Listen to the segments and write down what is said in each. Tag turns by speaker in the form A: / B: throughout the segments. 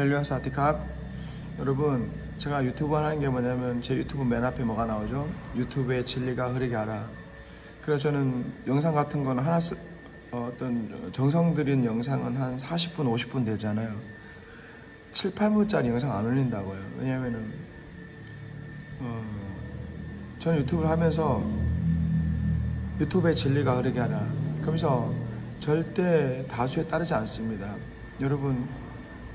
A: 할렐루야 사티캅. 여러분, 제가 유튜브 하는 게 뭐냐면 제 유튜브 맨 앞에 뭐가 나오죠? 유튜브의 진리가 흐르게 하라. 그래서 저는 영상 같은 거는 어떤 정성 들인 영상은 한 40분 50분 되잖아요. 7, 8분짜리 영상 안 올린다고요. 왜냐면은 저는 유튜브를 하면서 유튜브의 진리가 흐르게 하라, 그러면서 절대 다수에 따르지 않습니다. 여러분,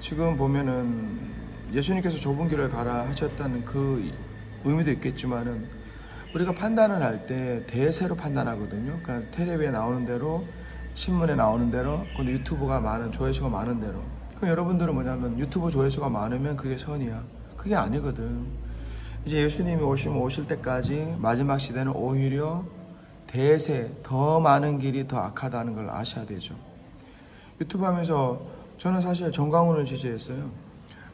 A: 지금 보면은 예수님께서 좁은 길을 가라 하셨다는 그 의미도 있겠지만은 우리가 판단을 할 때 대세로 판단하거든요. 그러니까 텔레비에 나오는 대로, 신문에 나오는 대로, 근데 유튜브가 많은, 조회수가 많은 대로. 그럼 여러분들은 뭐냐면 유튜브 조회수가 많으면 그게 선이야. 그게 아니거든. 이제 예수님이 오실 때까지 마지막 시대는 오히려 대세, 더 많은 길이 더 악하다는 걸 아셔야 되죠. 유튜브 하면서 저는 사실 정광훈을 지지했어요.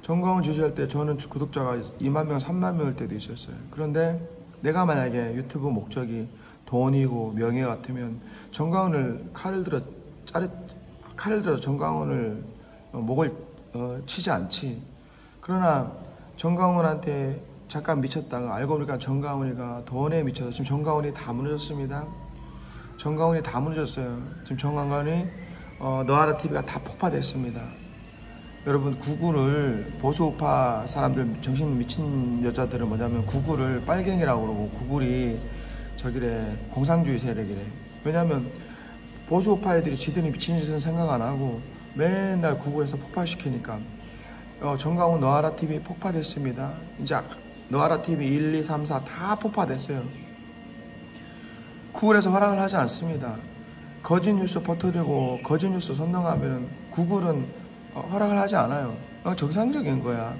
A: 정광훈 지지할 때 저는 구독자가 2만 명, 3만 명일 때도 있었어요. 그런데 내가 만약에 유튜브 목적이 돈이고 명예 같으면 정광훈을 칼을 들어 정광훈을 목을 치지 않지. 그러나 정광훈한테 잠깐 미쳤다가 알고 보니까 정광훈이가 돈에 미쳐서 지금 정광훈이 다 무너졌습니다. 정광훈이 다 무너졌어요. 지금 정광훈이 너하라 TV가 다 폭파됐습니다. 여러분, 구글을, 보수우파 사람들, 정신 미친 여자들은 뭐냐면 구글을 빨갱이라고 그러고 구글이 저기래, 공산주의 세력이래. 왜냐면 보수우파 애들이 지들이 미친 짓은 생각 안 하고 맨날 구글에서 폭파시키니까. 정광훈 너하라 TV 폭파됐습니다. 이제 너하라 TV 1, 2, 3, 4 다 폭파됐어요. 구글에서 허락을 하지 않습니다. 거짓 뉴스 퍼뜨리고 거짓 뉴스 선동하면 구글은 허락을 하지 않아요. 정상적인 거야.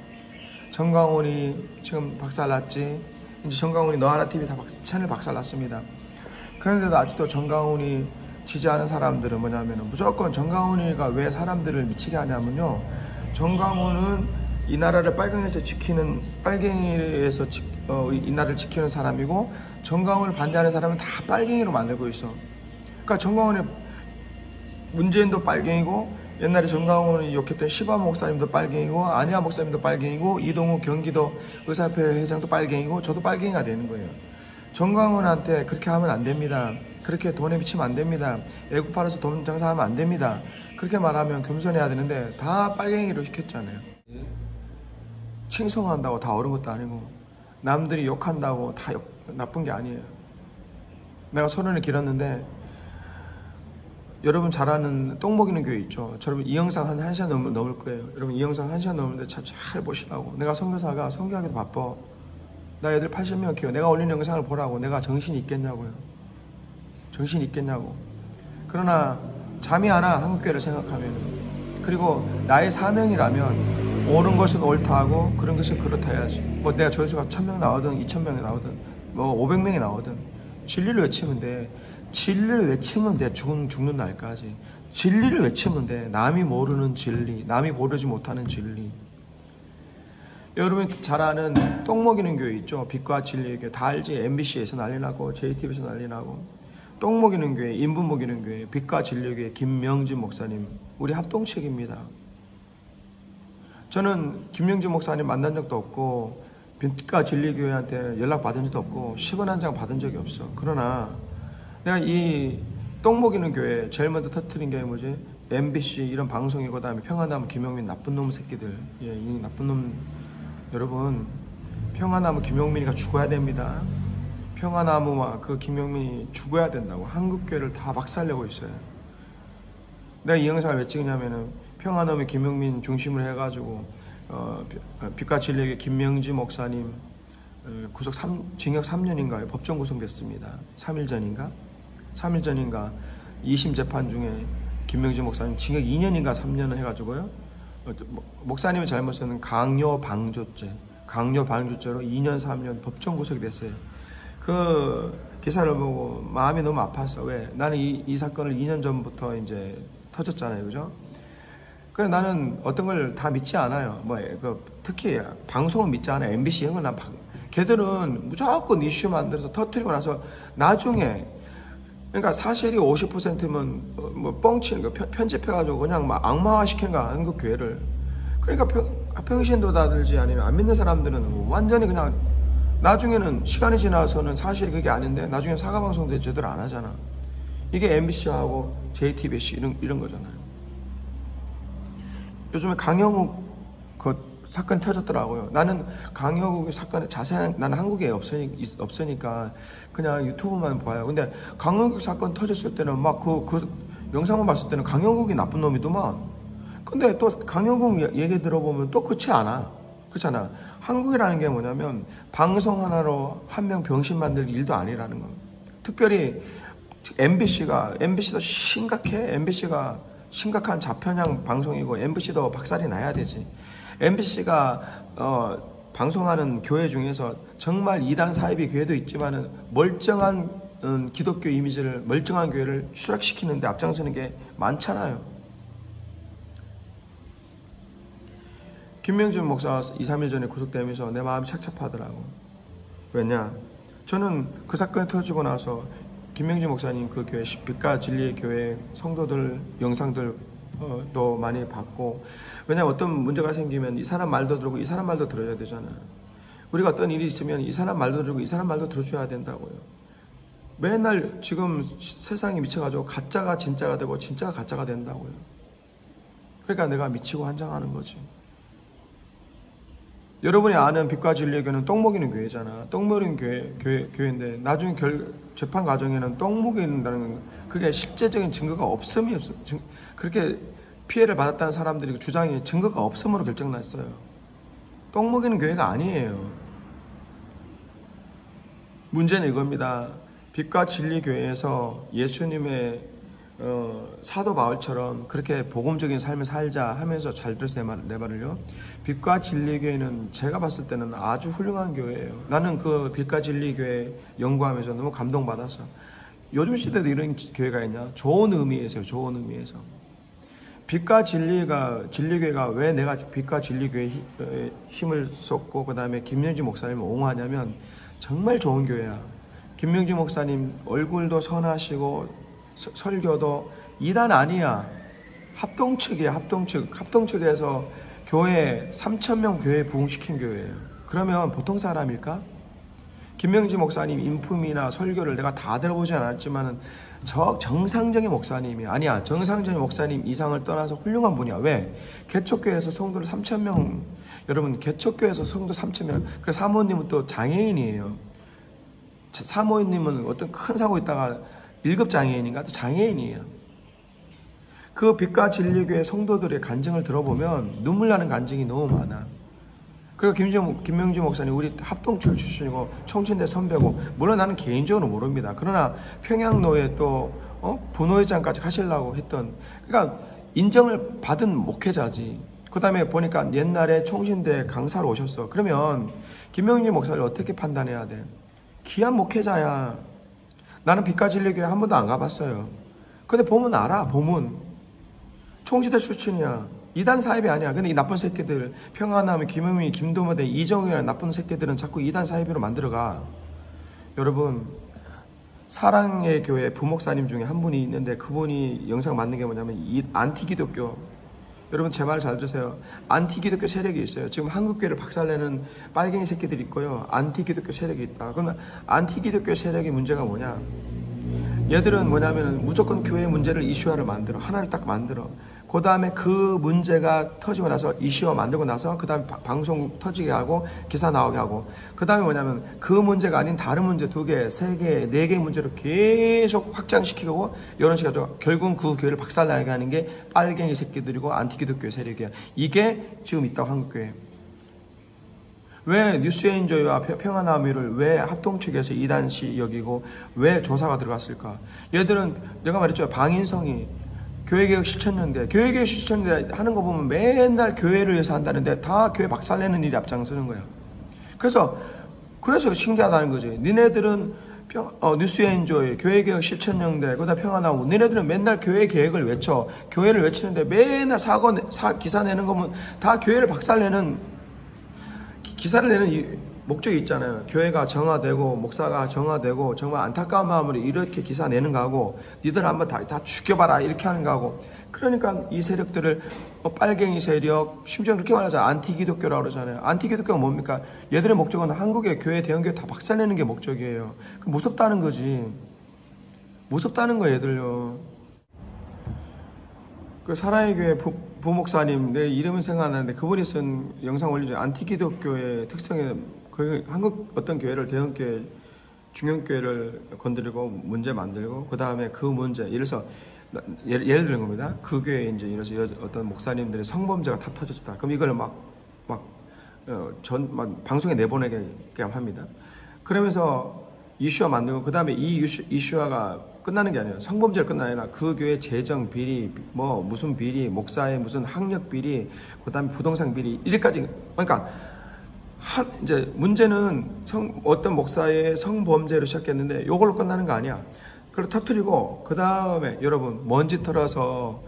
A: 정광훈이 지금 박살났지. 이제 정광훈이 너하라 TV 다 채널 박살났습니다. 그런데도 아직도 정광훈이 지지하는 사람들은 뭐냐면 무조건 정광훈이가 왜 사람들을 미치게 하냐면요, 정광훈은 이 나라를 빨갱이에서 지키는, 빨갱이에서 이 나라를 지키는 사람이고, 정광훈을 반대하는 사람은 다 빨갱이로 만들고 있어. 그러니까 정광훈의 문재인도 빨갱이고, 옛날에 정광훈이 욕했던 시바 목사님도 빨갱이고, 안희아 목사님도 빨갱이고, 이동욱 경기도 의사협회 회장도 빨갱이고, 저도 빨갱이가 되는 거예요. 정광훈한테 그렇게 하면 안 됩니다. 그렇게 돈에 미치면 안 됩니다. 애국 팔아서 돈 장사하면 안 됩니다. 그렇게 말하면 겸손해야 되는데 다 빨갱이로 시켰잖아요. 칭송한다고 다 옳은 것도 아니고, 남들이 욕한다고 다 나쁜 게 아니에요. 내가 소론을 길었는데, 여러분 잘 아는 똥 먹이는 교회 있죠. 여러분 이 영상 한 1시간 넘을 거예요. 여러분 이 영상 1시간 넘는데 잘 보시라고. 내가 선교사가 선교하기도 바빠. 나 애들 80명 키워. 내가 올리는 영상을 보라고. 내가 정신이 있겠냐고요. 정신이 있겠냐고. 그러나 잠이 안 와, 한국교회를 생각하면. 그리고 나의 사명이라면 옳은 것은 옳다 하고 그런 것은 그렇다 해야지. 뭐 내가 조회수가 1000명 나오든 2000명이 나오든 뭐 500명이 나오든 진리를 외치면 돼. 진리를 외치면 돼. 죽는 날까지. 진리를 외치면 돼. 남이 모르는 진리, 남이 모르지 못하는 진리. 여러분 잘 아는 똥 먹이는 교회 있죠. 빛과 진리의 교회 다 알지. MBC에서 난리 나고 JTBC에서 난리 나고. 똥 먹이는 교회, 인분 먹이는 교회, 빛과 진리의 교회 김명진 목사님, 우리 합동책입니다. 저는 김명진 목사님 만난 적도 없고 빛과 진리의 교회한테 연락 받은 적도 없고 10원 한 장 받은 적이 없어. 그러나 내가 이 똥 먹이는 교회 제일 먼저 터뜨린 게 뭐지? MBC 이런 방송이고, 그다음에 평화나무 김용민 나쁜 놈 새끼들. 예, 이 나쁜 놈. 여러분, 평화나무 김용민이가 죽어야 됩니다. 평화나무와 그 김용민이 죽어야 된다고. 한국교회를 다 박살내고 있어요. 내가 이 영상을 왜 찍냐면은 평화나무 김용민 중심으로 해가지고 빛과 진리의 김명지 목사님 징역 3년인가요? 법정 구속됐습니다. 3일 전인가 2심 재판 중에 김명지 목사님 징역 2년인가 3년을 해가지고요, 목사님의 잘못은 강요 방조죄로 2년 3년 법정 구속이 됐어요. 그 기사를 보고 마음이 너무 아팠어. 왜? 나는 이 사건을 2년 전부터 이제 터졌잖아요, 그죠? 그래서 나는 어떤 걸 다 믿지 않아요. 특히 방송을 믿지 않아요. MBC 이런 건 걔들은 무조건 이슈 만들어서 터뜨리고 나서 나중에, 그러니까 사실이 50%면 뭐 뻥치는 거 편집해가지고 그냥 막 악마화 시키는 거, 한국 교회를. 그러니까 평신도 다들지 아니면 안 믿는 사람들은 완전히 그냥 나중에는 시간이 지나서는 사실 그게 아닌데 나중에 사과방송도 제대로 안 하잖아. 이게 MBC하고 JTBC 이런 거잖아요. 요즘에 강형욱 그 사건이 터졌더라고요. 나는 강형욱 사건의 자세한, 나는 한국에 없으니까 그냥 유튜브만 봐요. 근데 강형욱 사건 터졌을 때는 막 그 영상만 봤을 때는 강형욱이 나쁜 놈이더만. 근데 또 강형욱 얘기 들어보면 또 그렇지 않아. 그렇잖아. 한국이라는 게 뭐냐면 방송 하나로 한 명 병신 만들기 일도 아니라는 거. 특별히 MBC도 심각해. MBC가 심각한 좌편향 방송이고 MBC도 박살이 나야 되지. MBC가 방송하는 교회 중에서 정말 이단 사이비 교회도 있지만은 멀쩡한 기독교 이미지를, 멀쩡한 교회를 추락시키는데 앞장서는 게 많잖아요. 김명준 목사 2-3일 전에 구속되면서 내 마음이 착잡하더라고. 왜냐? 저는 그 사건이 터지고 나서 김명준 목사님 그 교회 빛과 진리의 교회 성도들 영상들도 많이 봤고, 왜냐면 어떤 문제가 생기면 이 사람 말도 들고 이 사람 말도 들어야 되잖아요. 우리가 어떤 일이 있으면 이 사람 말도 들고 이 사람 말도 들어줘야 된다고요. 맨날 지금 세상이 미쳐가지고 가짜가 진짜가 되고 진짜가 가짜가 된다고요. 그러니까 내가 미치고 환장하는 거지. 여러분이 아는 빛과 진리의 교회는 똥 먹이는 교회잖아. 똥 먹이는 교회인데 나중에 재판 과정에는 똥 먹인다는 그게 실제적인 증거가 없음이 없어. 그렇게 피해를 받았다는 사람들이 주장이 증거가 없음으로 결정났어요. 똥 먹이는 교회가 아니에요. 문제는 이겁니다. 빛과 진리 교회에서 예수님의 사도 바울처럼 그렇게 복음적인 삶을 살자 하면서 잘 들으세요. 내 말을요. 빛과 진리 교회는 제가 봤을 때는 아주 훌륭한 교회예요. 나는 그 빛과 진리 교회 연구하면서 너무 감동받았어. 요즘 시대도 이런 교회가 있냐? 좋은 의미에서요. 좋은 의미에서. 빛과 진리교회가 왜 내가 빛과 진리교회에 힘을 쏟고 그 다음에 김명지 목사님을 옹호하냐면 정말 좋은 교회야. 김명지 목사님 얼굴도 선하시고 설교도 이단 아니야. 합동측이야. 합동측에서 교회 3,000명 교회 부흥시킨 교회예요. 그러면 보통 사람일까? 김명지 목사님 인품이나 설교를 내가 다 들어보지 않았지만은 정상적인 목사님이 아니야. 정상적인 목사님 이상을 떠나서 훌륭한 분이야. 왜? 개척교회에서 성도를 3,000명, 여러분 개척교회에서 성도 3,000명, 그 사모님은 또 장애인이에요. 사모님은 어떤 큰 사고 있다가 1급 장애인인가? 또 장애인이에요. 그 빛과 진리교회 성도들의 간증을 들어보면 눈물 나는 간증이 너무 많아. 그리고 김명지 목사님 우리 합동측 출신이고 총신대 선배고, 물론 나는 개인적으로 모릅니다. 그러나 평양노회 또 부노회장까지 하시려고 했던, 그러니까 인정을 받은 목회자지. 그 다음에 보니까 옛날에 총신대 강사로 오셨어. 그러면 김명지 목사를 어떻게 판단해야 돼? 귀한 목회자야. 나는 빛과 진리교회 한 번도 안 가봤어요. 근데 보면 알아. 보면 총신대 출신이야. 이단 사입이 아니야. 근데 이 나쁜 새끼들, 평안함, 김은미, 김도모대, 이정이라는 나쁜 새끼들은 자꾸 이단 사입으로 만들어가. 여러분, 사랑의 교회 부목사님 중에 한 분이 있는데 그분이 영상 만든 게 뭐냐면 안티기독교. 여러분 제 말 잘 들으세요. 안티기독교 세력이 있어요. 지금 한국교회를 박살내는 빨갱이 새끼들이 있고요. 안티기독교 세력이 있다. 그러면 안티기독교 세력의 문제가 뭐냐? 얘들은 뭐냐면 무조건 교회 문제를 이슈화를 만들어. 하나를 딱 만들어. 그 다음에 그 문제가 터지고 나서 이슈화 만들고 나서 그 다음에 방송국 터지게 하고 기사 나오게 하고, 그 다음에 뭐냐면 그 문제가 아닌 다른 문제 2개, 3개, 4개의 문제로 계속 확장시키고 이런 식으로 결국 그 교회를 박살나게 하는 게 빨갱이 새끼들이고 안티기독교 세력이야. 이게 지금 있다고 한국교회. 왜 뉴스엔조이와 평안함의를 왜 합동측에서 이단시 여기고 왜 조사가 들어갔을까? 얘들은 내가 말했죠. 방인성이 교회개혁 실천연대, 교회개혁 실천연대 하는 거 보면 맨날 교회를 위해서 한다는데 다 교회 박살내는 일이 앞장서는 거야. 그래서 신기하다는 거지. 니네들은 뉴스엔조이, 교회개혁 실천연대, 그다음 평안하고, 니네들은 맨날 교회 계획을 외쳐. 교회를 외치는데 맨날 기사 내는 거면 다 교회를 박살내는, 기사를 내는 목적이 있잖아요. 교회가 정화되고 목사가 정화되고 정말 안타까운 마음으로 이렇게 기사 내는 거하고, 니들 한번 다 죽여봐라 이렇게 하는 거하고 그러니까 이 세력들을 빨갱이 세력, 심지어 그렇게 말하잖아요. 안티기독교라고 그러잖아요. 안티기독교가 뭡니까? 얘들의 목적은 한국의 교회, 대형교회 다 박살내는 게 목적이에요. 무섭다는 거지. 무섭다는 거예요, 얘들요. 그 사랑의 교회 부목사님, 내 이름은 생각나는데 그분이 쓴 영상 올리죠. 안티기독교의 특성에 그 한국 어떤 교회를, 대형교회, 중형교회를 건드리고 문제 만들고, 그 다음에 그 문제, 예를 들어서 예를 드는 겁니다. 그 교회에 이제 예를 들어서 어떤 목사님들의 성범죄가 다 터졌다. 그럼 이걸 막 방송에 내보내게 합니다. 그러면서 이슈화 만들고, 그 다음에 이 이슈화가 끝나는 게 아니에요. 성범죄를 끝나는 게 아니라 그 교회 재정 비리, 무슨 비리, 목사의 무슨 학력 비리, 그 다음에 부동산 비리, 이래까지. 그러니까 이제 문제는 어떤 목사의 성범죄로 시작했는데 이걸로 끝나는 거 아니야. 그걸 터뜨리고, 그 다음에 여러분 먼지 털어서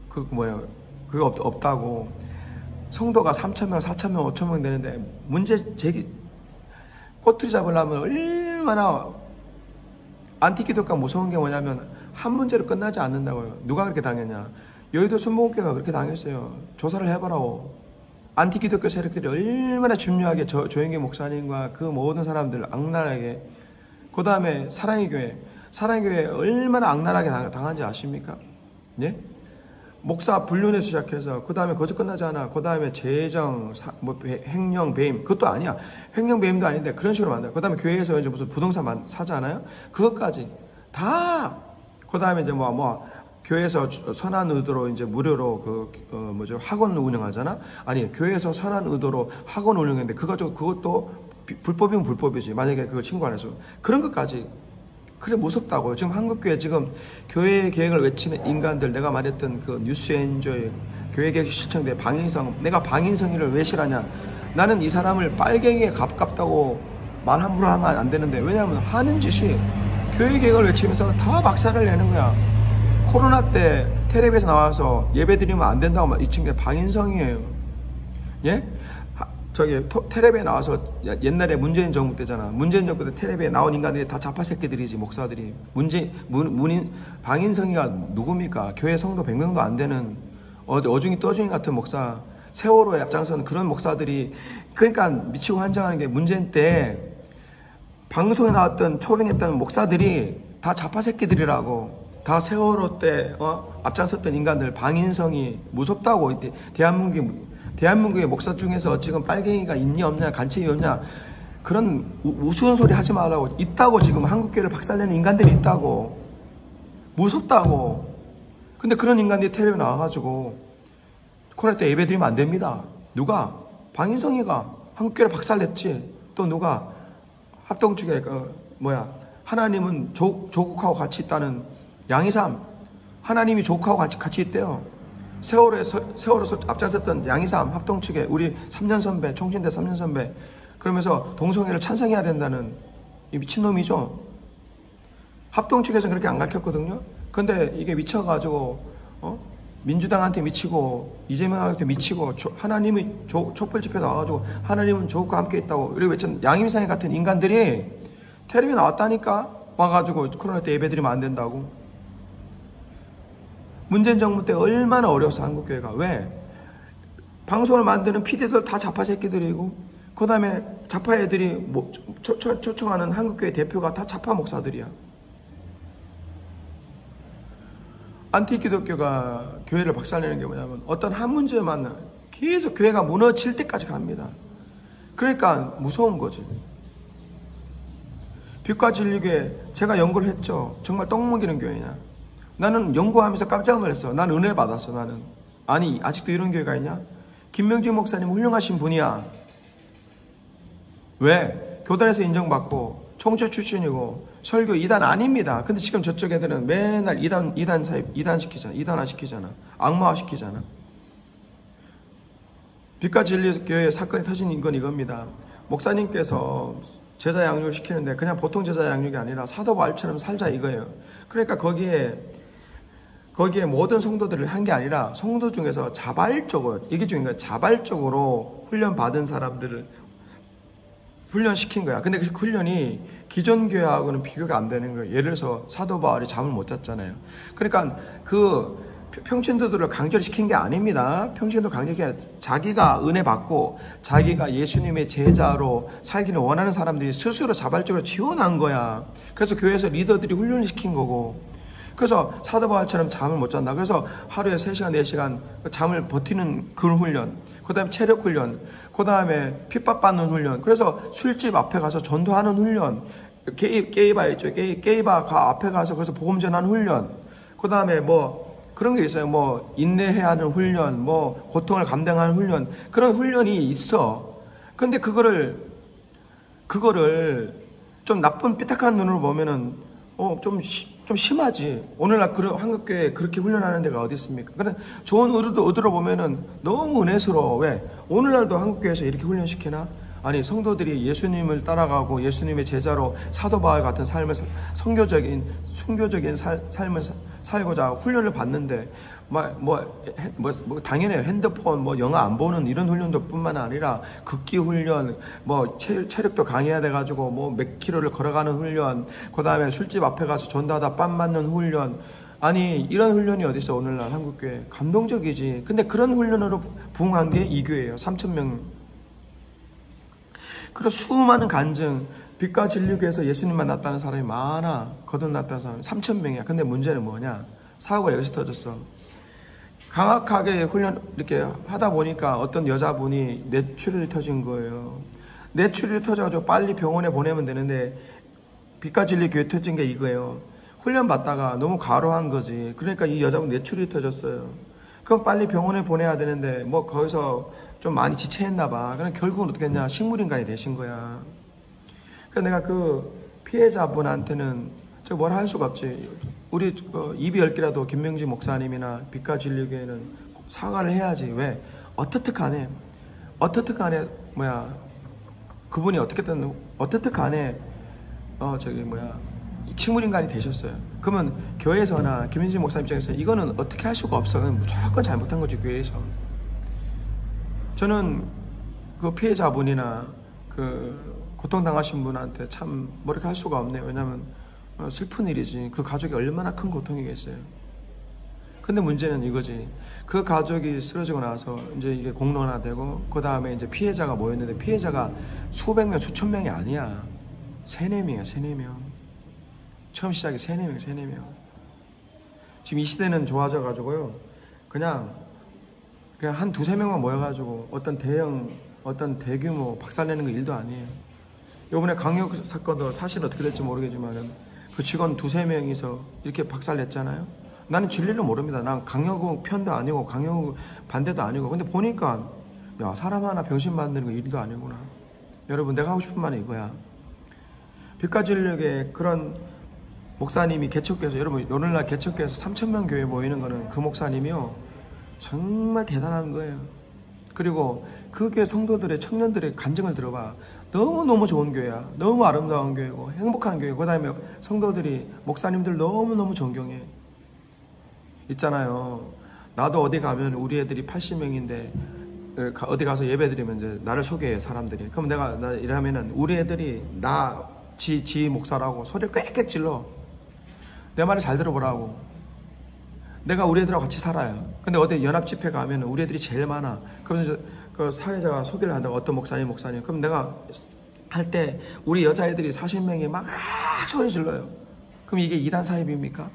A: 그거 없다고. 성도가 3,000명, 4,000명, 5,000명 되는데 문제 제기 꼬투리 잡으려면 얼마나. 안티기독교가 무서운 게 뭐냐면 한 문제로 끝나지 않는다고요. 누가 그렇게 당했냐? 여의도 순복음교회가 그렇게 당했어요. 조사를 해보라고. 안티기독교 세력들이 얼마나 집요하게 조영기 목사님과 그 모든 사람들을 악랄하게. 그 다음에 사랑의 교회 얼마나 악랄하게 당한지 아십니까? 예? 목사 불륜에서 시작해서, 그 다음에 거기서 끝나지 않아. 그 다음에 재정, 횡령, 배임. 그것도 아니야. 횡령, 배임도 아닌데 그런 식으로 만들어. 그 다음에 교회에서 이제 무슨 부동산 사잖아요. 그것까지 다. 그 다음에 이제 교회에서 선한 의도로 이제 무료로 학원 운영하잖아. 아니, 교회에서 선한 의도로 학원 운영했는데 그것도 불법이면 불법이지. 만약에 그걸 신고 안 해서. 그런 것까지. 그래, 무섭다고요. 지금 한국교회, 지금 교회 계획을 외치는 인간들, 내가 말했던 그 뉴스엔조의 교회 계획 실천대 방인성, 내가 방인성이를 왜 싫어하냐? 나는 이 사람을 빨갱이에 가깝다고 말 함부로 하면 안 되는데, 왜냐하면 하는 짓이 교회 계획을 외치면서 다 박살을 내는 거야. 코로나 때 텔레비에서 나와서 예배 드리면 안 된다고 이 친구가 방인성이에요. 예? 텔레비에 나와서, 옛날에 문재인 정부 때잖아. 문재인 정부 때 텔레비에 나온 인간들이 다 좌파 새끼들이지, 목사들이. 방인성이가 누굽니까? 교회 성도 100명도 안 되는 어중이 떠중이 같은 목사, 세월호에 앞장선 그런 목사들이. 그러니까 미치고 환장하는 게, 문재인 때 방송에 나왔던 초빙했던 목사들이 다 좌파 새끼들이라고. 다 세월호 때 앞장섰던 인간들, 방인성이 무섭다고. 대한민국의 목사 중에서 지금 빨갱이가 있냐 없냐, 간첩이 없냐, 그런 우스운 소리 하지 말라고. 있다고. 지금 한국교회를 박살내는 인간들이 있다고. 무섭다고. 근데 그런 인간들이 텔레비에 나와가지고 코로나 때 예배 드리면 안 됩니다. 누가? 방인성이가 한국교회를 박살냈지. 또 누가? 합동 측에 하나님은 조국하고 같이 있다는 양이삼. 하나님이 조국하고 같이 있대요. 세월호에서 앞장섰던 양이삼 합동 측에 우리 3년 선배, 총신대 3년 선배, 그러면서 동성애를 찬성해야 된다는 이 미친놈이죠. 합동 측에서 그렇게 안 가르쳤거든요. 근데 이게 미쳐가지고 민주당한테 미치고 이재명한테 미치고 하나님이 촛불 집회 나와가지고 하나님은 조국과 함께 있다고 이렇게 외친 양임상이 같은 인간들이 텔레비에 나왔다니까. 와가지고 코로나 때 예배드리면 안 된다고. 문재인 정부 때 얼마나 어려웠어, 한국교회가. 왜? 방송을 만드는 PD들 다 좌파 새끼들이고, 그 다음에 좌파 애들이 초청하는 한국교회 대표가 다 좌파 목사들이야. 안티기독교가 교회를 박살내는 게 뭐냐면, 어떤 한 문제만 계속 교회가 무너질 때까지 갑니다. 그러니까 무서운 거지. 빛과 진리교회, 제가 연구를 했죠. 정말 똥 먹이는 교회냐. 나는 연구하면서 깜짝 놀랐어. 난 은혜 받았어, 나는. 아니, 아직도 이런 교회가 있냐? 김명진 목사님 훌륭하신 분이야. 왜? 교단에서 인정받고 총재 출신이고 설교 2단 아닙니다. 근데 지금 저쪽 애들은 맨날 2단 시키잖아. 2단화 시키잖아. 악마화 시키잖아. 빛과 진리 교회 사건이 터진 건 이겁니다. 목사님께서 제자 양육을 시키는데 그냥 보통 제자 양육이 아니라 사도 바울처럼 살자 이거예요. 그러니까 거기에 모든 성도들을 한 게 아니라 성도 중에서 자발적으로, 이게 중요한 거야. 자발적으로 훈련받은 사람들을 훈련시킨 거야. 근데 그 훈련이 기존 교회하고는 비교가 안 되는 거예요. 예를 들어서 사도 바울이 잠을 못 잤잖아요. 그러니까 그 평신도들을 강제시킨 게 아닙니다. 평신도 강제시킨 게 아니라 자기가 은혜 받고 자기가 예수님의 제자로 살기를 원하는 사람들이 스스로 자발적으로 지원한 거야. 그래서 교회에서 리더들이 훈련을 시킨 거고, 그래서 사도 바울처럼 잠을 못 잔다. 그래서 하루에 3시간 4시간 잠을 버티는 그 훈련, 그 다음에 체력 훈련, 그 다음에 핍박받는 훈련, 그래서 술집 앞에 가서 전도하는 훈련, 게이바 있죠. 게이바 앞에 가서 그래서 복음 전하는 훈련, 그 다음에 뭐 그런 게 있어요. 뭐 인내해야 하는 훈련, 뭐 고통을 감당하는 훈련, 그런 훈련이 있어. 근데 그거를 좀 나쁜 삐딱한 눈으로 보면은 좀 심하지. 오늘날 한국교회에 그렇게 훈련하는 데가 어디 있습니까? 그런 좋은 의도로 보면은 너무 은혜스러워. 왜? 오늘날도 한국교회에서 이렇게 훈련시키나? 아니, 성도들이 예수님을 따라가고 예수님의 제자로 사도 바울 같은 삶을, 순교적인 삶을 살고자 훈련을 받는데, 당연히 핸드폰, 영화 안 보는 이런 훈련도 뿐만 아니라 극기 훈련, 체력도 강해야 돼가지고, 몇 킬로를 걸어가는 훈련, 그 다음에 술집 앞에 가서 전도하다 빰 맞는 훈련. 아니, 이런 훈련이 어딨어, 오늘날 한국교회. 감동적이지. 근데 그런 훈련으로 부응한 게 이 교회예요. 3,000명. 그리고 수많은 간증, 빛과 진리교회에서 예수님 만났다는 사람이 많아. 거듭났다는 사람이 3,000명이야. 근데 문제는 뭐냐? 사고가 여기서 터졌어. 강력하게 훈련 이렇게 하다 보니까 어떤 여자분이 뇌출혈이 터진 거예요. 뇌출혈이 터져가지고 빨리 병원에 보내면 되는데, 빛과 진리 교회 터진 게 이거예요. 훈련 받다가 너무 과로한 거지. 그러니까 이 여자분 뇌출혈이 터졌어요. 그럼 빨리 병원에 보내야 되는데 거기서 좀 많이 지체했나 봐. 그럼 결국은 어떻게 했냐? 식물인간이 되신 거야. 그러니까 내가 그 피해자분한테는 제가 뭐라 할 수가 없지. 우리 입이 10개라도 김명지 목사님이나 빛과 진리교회는 사과를 해야지. 왜? 어떻든 간에 그분이 어떻게든 간에 식물인간이 되셨어요. 그러면 교회에서나 김명지 목사님 입장에서 이거는 어떻게 할 수가 없어. 무조건 잘못한 거지, 교회에서. 저는 그 피해자분이나 그 고통당하신 분한테 참 뭐랄까 할 수가 없네요. 왜냐하면 슬픈 일이지. 그 가족이 얼마나 큰 고통이겠어요. 근데 문제는 이거지. 그 가족이 쓰러지고 나서 이제 이게 공론화되고, 그 다음에 이제 피해자가 모였는데, 피해자가 수백 명, 수천 명이 아니야. 3-4명이야, 3-4명. 처음 시작이 3-4명. 지금 이 시대는 좋아져가지고요. 그냥 한 2-3명만 모여가지고 어떤 대규모 박살내는 거 일도 아니에요. 이번에 강력 사건도 사실 어떻게 될지 모르겠지만 그 직원 2-3명이서 이렇게 박살냈잖아요. 나는 진리를 모릅니다. 난 강력 편도 아니고 강력 반대도 아니고. 근데 보니까 사람 하나 병신 만드는 거 일도 아니구나. 여러분, 내가 하고 싶은 말은 이거야. 빛과 진리에 그런 목사님이 개척교회에서, 여러분 오늘날 개척교회에서 3,000명 교회 모이는 거는 그 목사님이요 정말 대단한 거예요. 그리고 그 교회 성도들의, 청년들의 간증을 들어봐. 너무너무 좋은 교회야. 너무 아름다운 교회고 행복한 교회고, 그 다음에 성도들이, 목사님들 너무너무 존경해. 있잖아요. 나도 어디 가면 우리 애들이 80명인데 어디 가서 예배 드리면 이제 나를 소개해, 사람들이. 그럼 나 이러면은 우리 애들이 지 목사라고 소리를 꽥꽥 질러. 내 말을 잘 들어보라고. 내가 우리 애들하고 같이 살아요. 근데 어디 연합 집회 가면 우리 애들이 제일 많아. 그러면 그 사회자가 소개를 한다고, 어떤 목사님. 그럼 내가 할 때 우리 여자애들이 40명이 막 소리 질러요. 그럼 이게 이단 사입입니까?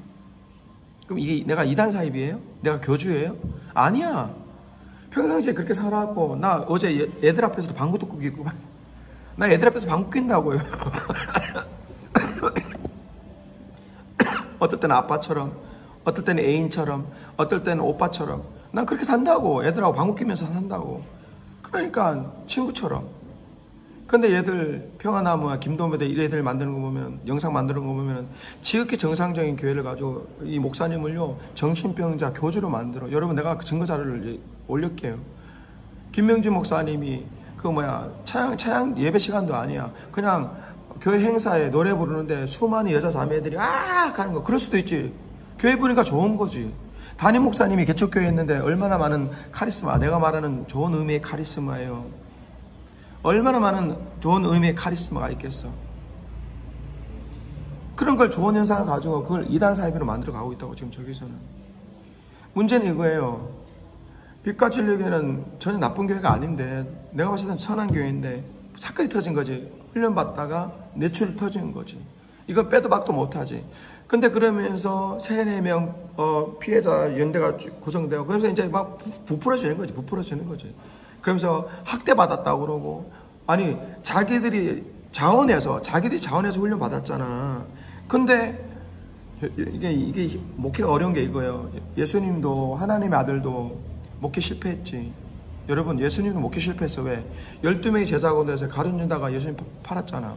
A: 그럼 이게 내가 이단 사입이에요? 내가 교주예요? 아니야. 평상시에 그렇게 살아왔고, 나 어제 애들 앞에서도 방구도 끼고, 나 애들 앞에서 방구 낀다고요. 어떨 때는 아빠처럼, 어떨 때는 애인처럼, 어떨 때는 오빠처럼. 난 그렇게 산다고. 애들하고 방구 끼면서 산다고. 그러니까 친구처럼. 근데 얘들 평화나무와 김도매대 이 애들 만드는 거 보면, 영상 만드는 거 보면 지극히 정상적인 교회를 가지고 이 목사님을요 정신병자 교주로 만들어. 여러분, 내가 그 증거 자료를 올릴게요. 김명진 목사님이 찬양 예배 시간도 아니야. 그냥 교회 행사에 노래 부르는데 수많은 여자 자매들이 가는 거. 그럴 수도 있지. 교회 보니까 좋은 거지. 담임 목사님이 개척교회 했는데 얼마나 많은 카리스마, 내가 말하는 좋은 의미의 카리스마예요. 얼마나 많은 좋은 의미의 카리스마가 있겠어. 그런 걸, 좋은 현상을 가지고 그걸 이단 사이비로 만들어 가고 있다고, 지금 저기서는. 문제는 이거예요. 빛과 진리의 교회는 전혀 나쁜 교회가 아닌데, 내가 봤을 때는 선한 교회인데 사건이 터진 거지. 훈련받다가 뇌출이 터진 거지. 이건 빼도 박도 못하지. 근데 그러면서 3-4명 피해자 연대가 구성되고, 그래서 이제 막 부풀어지는 거지. 그러면서 학대받았다고 그러고, 아니 자기들이 자원해서 훈련받았잖아. 근데 이게 목회가 어려운 게 이거예요. 예수님도, 하나님의 아들도 목회 실패했지. 여러분, 예수님도 목회 실패했어. 왜? 12명이 제자가 돼서 가룟 유다가 예수님 팔았잖아.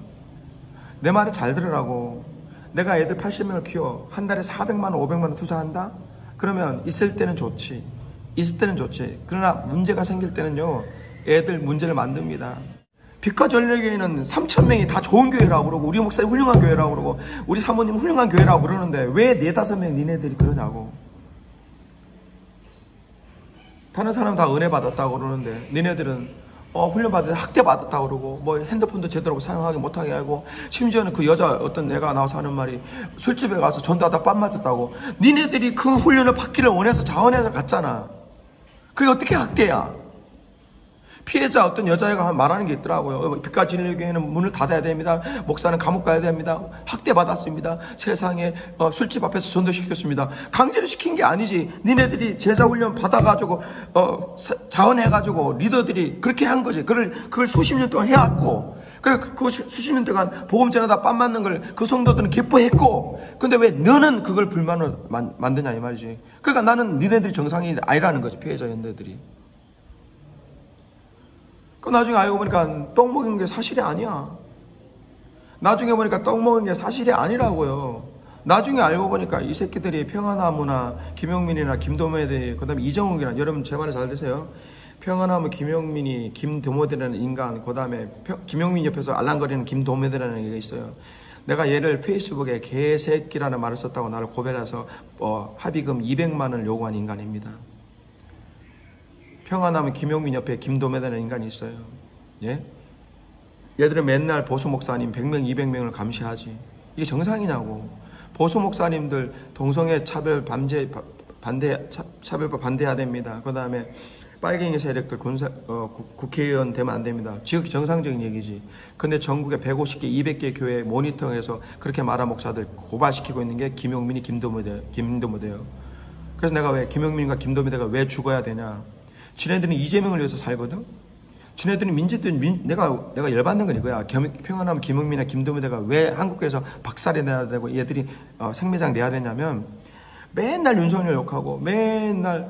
A: 내 말을 잘 들으라고. 내가 애들 80명을 키워 한 달에 400만 원, 500만 원 투자한다? 그러면 있을 때는 좋지. 그러나 문제가 생길 때는요, 애들 문제를 만듭니다. 빛과 진리의 교회는 3,000명이 다 좋은 교회라고 그러고, 우리 목사님 훌륭한 교회라고 그러고, 우리 사모님 훌륭한 교회라고 그러는데 왜 4-5명 니네들이 그러냐고. 다른 사람 다 은혜 받았다고 그러는데 니네들은 훈련받을 때 학대받았다고 그러고, 뭐 핸드폰도 제대로 사용하기 못하게 하고, 심지어는 그 여자 어떤 애가 나와서 하는 말이 술집에 가서 전도하다 뺨 맞았다고. 니네들이 그 훈련을 받기를 원해서 자원해서 갔잖아. 그게 어떻게 학대야? 피해자 어떤 여자애가 말하는 게 있더라고요. 빛과 진리의 교회는 문을 닫아야 됩니다. 목사는 감옥 가야 됩니다. 학대받았습니다. 세상에 술집 앞에서 전도시켰습니다. 강제로 시킨 게 아니지. 니네들이 제자훈련 받아가지고 자원해가지고 리더들이 그렇게 한 거지. 그걸 수십 년 동안 해왔고, 그래 그 수십 년 동안 복음 전하다 뺨 맞는 걸 그 성도들은 기뻐했고, 근데 왜 너는 그걸 불만으로 만드냐 이 말이지. 그러니까 나는 니네들이 정상이 아니라는 거지. 피해자 연대들이. 그 나중에 알고 보니까 떡 먹인 게 사실이 아니야. 나중에 보니까 떡 먹인 게 사실이 아니라고요. 나중에 알고 보니까 이 새끼들이 평화나무나 김용민이나 김도매대, 그 다음에 이정욱이나, 여러분 제 말을 잘 드세요. 평화나무 김용민이, 김도매대라는 인간, 그 다음에 김용민 옆에서 알랑거리는 김도매대라는 얘기가 있어요. 내가 얘를 페이스북에 개새끼라는 말을 썼다고 나를 고발해서 합의금 200만 원을 요구한 인간입니다. 평화나무 김용민 옆에 김도매라는 인간이 있어요. 예? 얘들은 맨날 보수 목사님 100명, 200명을 감시하지. 이게 정상이냐고. 보수 목사님들 동성애 차별 차별법 반대해야 됩니다. 그 다음에 빨갱이 세력들 국회의원 되면 안 됩니다. 지극히 정상적인 얘기지. 근데 전국에 150개, 200개 교회 모니터에서 그렇게 말한 목사들 고발시키고 있는 게 김용민이, 김도매대요. 그래서 내가 왜 김용민과 김도매대가 왜 죽어야 되냐? 지네들은 이재명을 위해서 살거든? 지네들은 내가 열받는 건 이거야. 평안하면 김용민이나 김도매대가 왜 한국교회에서 박살이 내야 되고 얘들이 생매장 내야 되냐면, 맨날 윤석열 욕하고, 맨날,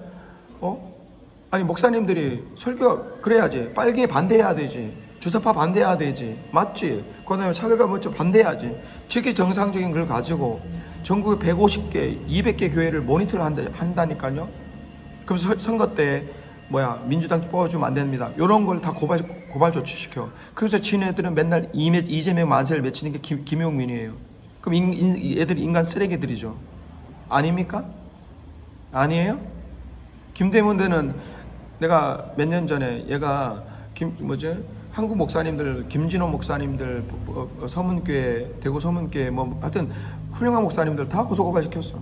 A: 아니, 목사님들이 설교, 그래야지. 빨갱이 반대해야 되지. 주사파 반대해야 되지. 맞지? 그 다음에 차별과 먼저 반대해야지. 저게 정상적인 걸 가지고 전국에 150개, 200개 교회를 모니터를 한다니까요? 그래서 선거 때, 민주당 뽑아주면 안 됩니다. 이런 걸 다 고발 조치시켜. 그래서 지네들은 맨날 이재명 만세를 외치는 게 김용민이에요. 그럼 얘들이 인간 쓰레기들이죠. 아닙니까? 아니에요? 김대문대는 내가 몇 년 전에 얘가 한국 목사님들, 김진호 목사님들, 서문교회, 대구 서문교회, 하여튼 훌륭한 목사님들 다 고소고발 시켰어.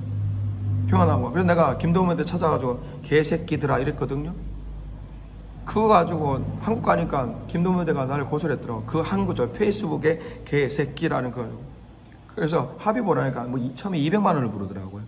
A: 평안하고. 그래서 내가 김도문대 찾아가지고 개새끼들아 이랬거든요. 그거 가지고 한국 가니까 김도문대가 나를 고소를 했더라고. 그 한 구절 페이스북에 개새끼라는 거예요. 그래서 합의 보라니까 처음에 200만 원을 부르더라고요.